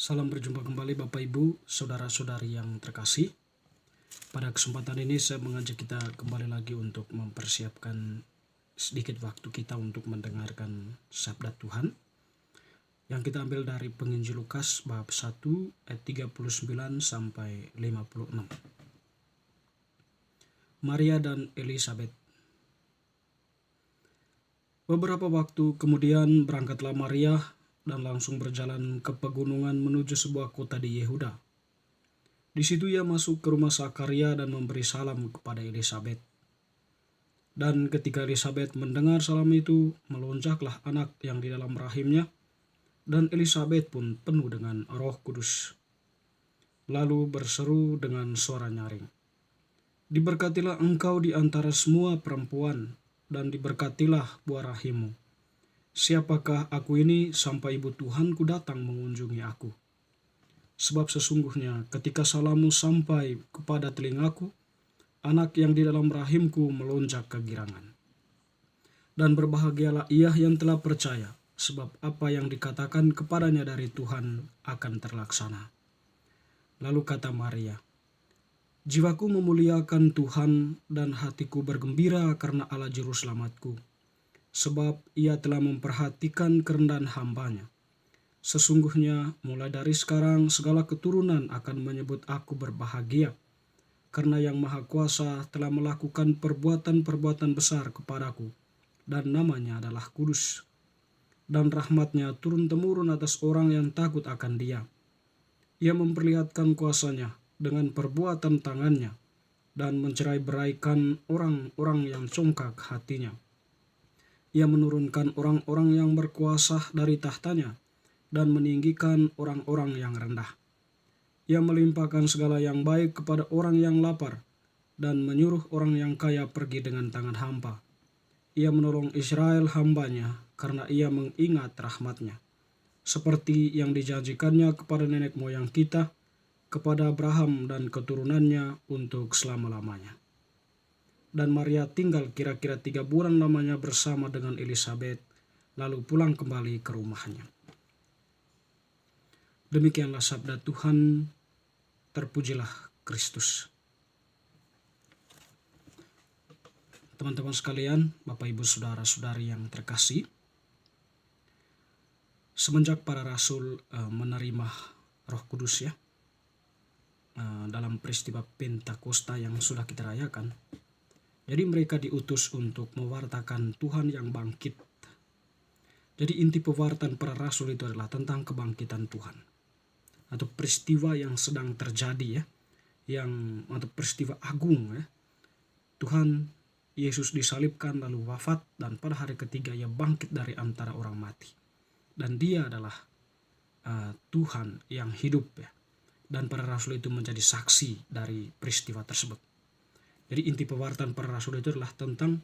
Salam berjumpa kembali Bapak Ibu, saudara-saudari yang terkasih. Pada kesempatan ini saya mengajak kita kembali lagi untuk mempersiapkan sedikit waktu kita untuk mendengarkan sabda Tuhan yang kita ambil dari penginjil Lukas bab 1 ayat 39 sampai 56. Maria dan Elisabet. Beberapa waktu kemudian berangkatlah Maria dan langsung berjalan ke pegunungan menuju sebuah kota di Yehuda. Di situ ia masuk ke rumah Zakaria dan memberi salam kepada Elisabet. Dan ketika Elisabet mendengar salam itu, melonjaklah anak yang di dalam rahimnya, dan Elisabet pun penuh dengan Roh Kudus. Lalu berseru dengan suara nyaring, "Diberkatilah engkau di antara semua perempuan, dan diberkatilah buah rahimmu. Siapakah aku ini sampai ibu Tuhanku datang mengunjungi aku? Sebab sesungguhnya ketika salammu sampai kepada telingaku, anak yang di dalam rahimku melonjak kegirangan. Dan berbahagialah ia yang telah percaya, sebab apa yang dikatakan kepadanya dari Tuhan akan terlaksana." Lalu kata Maria, "Jiwaku memuliakan Tuhan dan hatiku bergembira karena Allah Juru Selamatku, sebab ia telah memperhatikan kerendahan hambanya. Sesungguhnya mulai dari sekarang segala keturunan akan menyebut aku berbahagia, karena Yang Maha Kuasa telah melakukan perbuatan-perbuatan besar kepadaku, dan namanya adalah kudus. Dan rahmatnya turun-temurun atas orang yang takut akan Dia. Ia memperlihatkan kuasanya dengan perbuatan tangannya, dan mencerai-beraikan orang-orang yang congkak hatinya. Ia menurunkan orang-orang yang berkuasa dari tahtanya, dan meninggikan orang-orang yang rendah. Ia melimpahkan segala yang baik kepada orang yang lapar, dan menyuruh orang yang kaya pergi dengan tangan hampa. Ia menolong Israel hambanya, karena ia mengingat rahmatnya, seperti yang dijanjikannya kepada nenek moyang kita, kepada Abraham dan keturunannya untuk selama-lamanya." Dan Maria tinggal kira-kira 3 bulan lamanya bersama dengan Elisabet, lalu pulang kembali ke rumahnya. Demikianlah sabda Tuhan, terpujilah Kristus. Teman-teman sekalian, Bapak Ibu saudara-saudari yang terkasih, semenjak para rasul menerima Roh Kudus dalam peristiwa Pentakosta yang sudah kita rayakan, jadi mereka diutus untuk mewartakan Tuhan yang bangkit. Jadi inti pewartaan para rasul itu adalah tentang kebangkitan Tuhan, atau peristiwa yang sedang terjadi atau peristiwa agung Tuhan Yesus disalibkan lalu wafat, dan pada hari ketiga ia bangkit dari antara orang mati. Dan dia adalah Tuhan yang hidup dan para rasul itu menjadi saksi dari peristiwa tersebut. Jadi inti pewartaan para rasul itu adalah tentang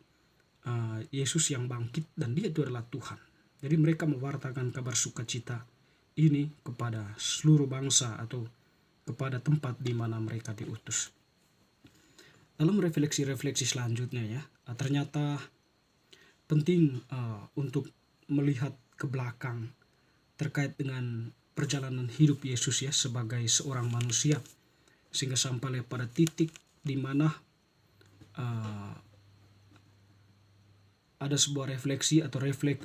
Yesus yang bangkit dan dia itu adalah Tuhan. Jadi mereka mewartakan kabar sukacita ini kepada seluruh bangsa atau kepada tempat di mana mereka diutus. Dalam refleksi-refleksi selanjutnya ternyata penting untuk melihat ke belakang terkait dengan perjalanan hidup Yesus sebagai seorang manusia, sehingga sampai pada titik di mana ada sebuah refleksi atau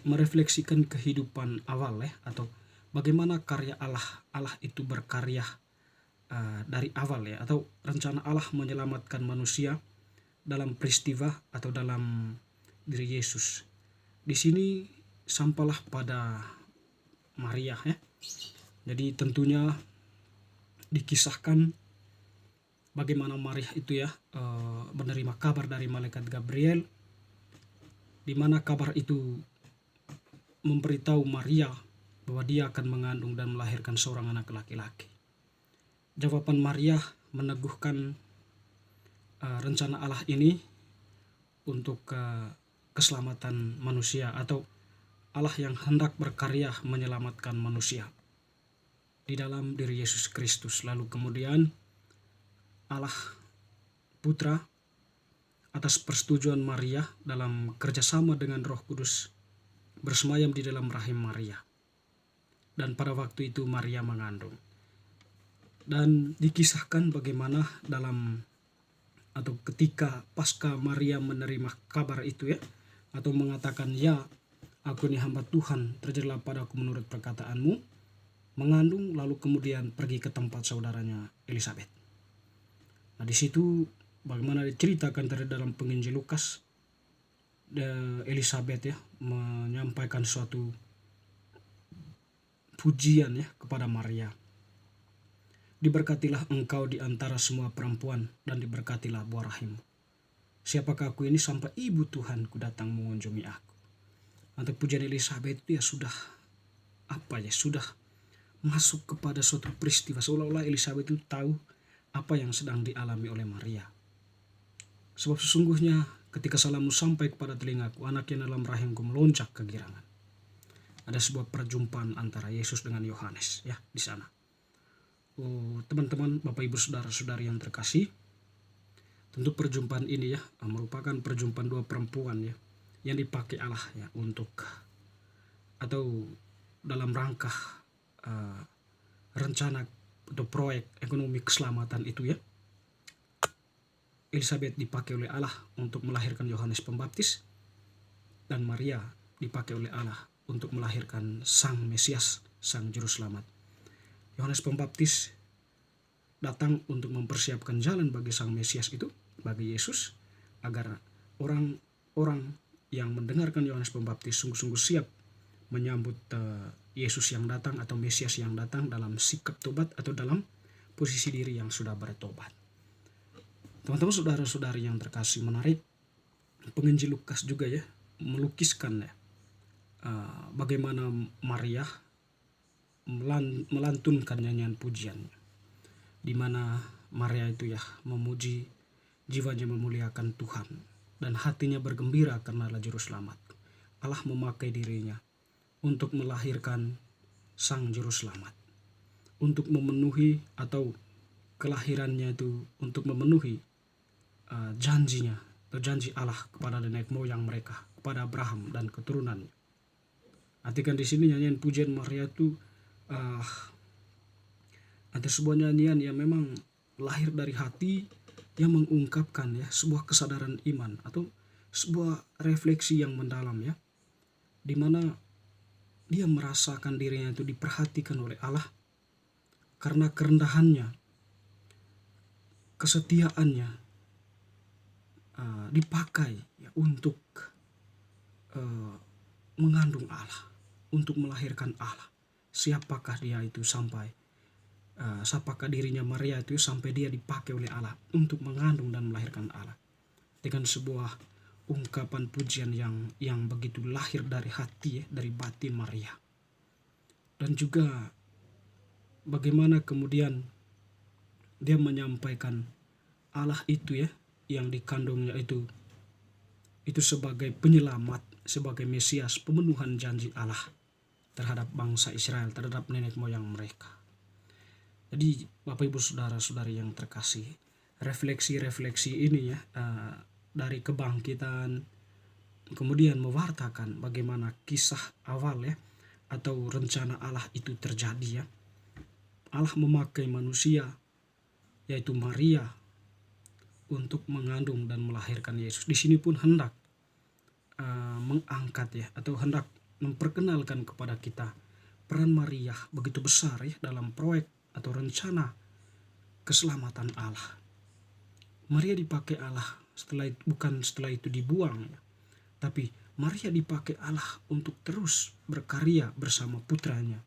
merefleksikan kehidupan awal atau bagaimana karya Allah itu berkarya dari awal atau rencana Allah menyelamatkan manusia dalam peristiwa atau dalam diri Yesus. Di sini sampailah pada Maria Jadi tentunya dikisahkan bagaimana Maria itu menerima kabar dari malaikat Gabriel, di mana kabar itu memberitahu Maria bahwa dia akan mengandung dan melahirkan seorang anak laki-laki. Jawaban Maria meneguhkan rencana Allah ini untuk keselamatan manusia, atau Allah yang hendak berkarya menyelamatkan manusia di dalam diri Yesus Kristus. Lalu kemudian Allah Putra atas persetujuan Maria dalam kerjasama dengan Roh Kudus bersemayam di dalam rahim Maria. dan pada waktu itu Maria mengandung. Dan dikisahkan bagaimana dalam atau ketika pasca Maria menerima kabar itu ya, atau mengatakan, ya aku ini hamba Tuhan, terjadilah padaku menurut perkataanmu, mengandung lalu kemudian pergi ke tempat saudaranya Elizabeth. Nah di situ bagaimana diceritakan dari dalam penginjil Lukas, Elizabeth ya menyampaikan suatu pujian ya kepada Maria. Diberkatilah engkau di antara semua perempuan dan diberkatilah buah rahimmu. Siapakah aku ini sampai ibu Tuhanku datang mengunjungi aku. Untuk pujian Elizabeth itu ya sudah sudah masuk kepada suatu peristiwa, seolah-olah Elizabeth itu tahu apa yang sedang dialami oleh Maria. Sebab sesungguhnya ketika salammu sampai kepada telingaku, anak yang dalam rahimku melonjak kegirangan. Ada sebuah perjumpaan antara Yesus dengan Yohanes ya di sana. Oh, teman-teman, Bapak Ibu saudara-saudari yang terkasih, tentu perjumpaan ini ya merupakan perjumpaan dua perempuan ya yang dipakai Allah ya untuk atau dalam rangka rencana atau proyek ekonomi keselamatan itu ya. Elizabeth dipakai oleh Allah untuk melahirkan Yohanes Pembaptis, dan Maria dipakai oleh Allah untuk melahirkan Sang Mesias, Sang Juru Selamat. Yohanes Pembaptis datang untuk mempersiapkan jalan bagi Sang Mesias itu, bagi Yesus, agar orang-orang yang mendengarkan Yohanes Pembaptis sungguh-sungguh siap menyambut Yesus yang datang atau Mesias yang datang dalam sikap tobat atau dalam posisi diri yang sudah bertobat. Teman-teman saudara-saudari yang terkasih, menarik penginjil Lukas juga ya melukiskan ya bagaimana Maria melantunkan nyanyian pujian, di mana Maria itu ya memuji, jiwanya memuliakan Tuhan dan hatinya bergembira karena Allah Juru Selamat. Allah memakai dirinya untuk melahirkan Sang Juru Selamat, untuk memenuhi atau kelahirannya itu untuk memenuhi janjinya atau janji Allah kepada nenek moyang mereka, kepada Abraham dan keturunannya. Artikan di sini nyanyian pujian Maria itu ada sebuah nyanyian yang memang lahir dari hati yang mengungkapkan ya sebuah kesadaran iman atau sebuah refleksi yang mendalam ya, di mana dia merasakan dirinya itu diperhatikan oleh Allah karena kerendahannya, kesetiaannya dipakai ya untuk mengandung Allah, untuk melahirkan Allah. Siapakah dia itu sampai siapakah dirinya Maria itu sampai dia dipakai oleh Allah untuk mengandung dan melahirkan Allah, dengan sebuah ungkapan pujian yang begitu lahir dari hati ya, dari batin Maria. Dan juga bagaimana kemudian dia menyampaikan Allah itu ya yang dikandungnya itu sebagai penyelamat, sebagai Mesias, pemenuhan janji Allah terhadap bangsa Israel, terhadap nenek moyang mereka. Jadi Bapak Ibu saudara-saudari yang terkasih, refleksi-refleksi ini ya dari kebangkitan kemudian mewartakan bagaimana kisah awal ya atau rencana Allah itu terjadi ya. Allah memakai manusia yaitu Maria untuk mengandung dan melahirkan Yesus. Di sini pun hendak mengangkat ya atau hendak memperkenalkan kepada kita peran Maria begitu besar ya dalam proyek atau rencana keselamatan Allah. Maria dipakai Allah bukan setelah itu dibuang ya, tapi Maria dipakai Allah untuk terus berkarya bersama putranya.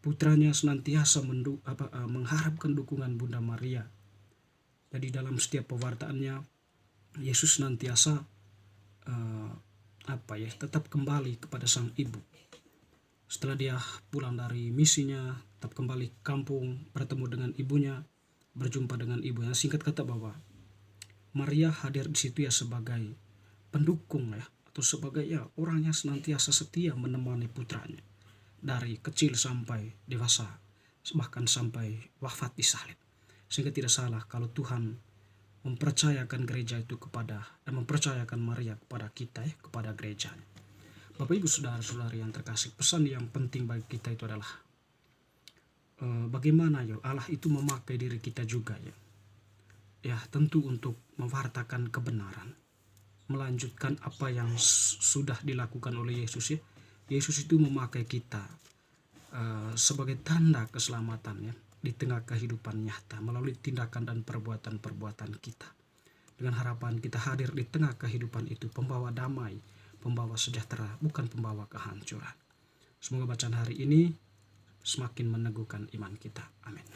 Putranya senantiasa mengharapkan dukungan Bunda Maria. Jadi dalam setiap pewartaannya Yesus senantiasa tetap kembali kepada sang ibu. Setelah dia pulang dari misinya, tetap kembali ke kampung, bertemu dengan ibunya, berjumpa dengan ibunya. Singkat kata bahwa Maria hadir di situ ya sebagai pendukung ya, atau sebagai ya orang yang senantiasa setia menemani putranya dari kecil sampai dewasa, bahkan sampai wafat di salib. Sehingga tidak salah kalau Tuhan mempercayakan gereja itu mempercayakan Maria kepada kita ya, kepada gerejanya. Bapak Ibu saudara-saudari yang terkasih, pesan yang penting bagi kita itu adalah bagaimana ya Allah itu memakai diri kita juga ya. Ya tentu untuk mewartakan kebenaran, melanjutkan apa yang sudah dilakukan oleh Yesus ya. Yesus itu memakai kita sebagai tanda keselamatan ya di tengah kehidupan nyata melalui tindakan dan perbuatan-perbuatan kita. Dengan harapan kita hadir di tengah kehidupan itu pembawa damai, pembawa sejahtera, bukan pembawa kehancuran. Semoga bacaan hari ini semakin meneguhkan iman kita. Amin.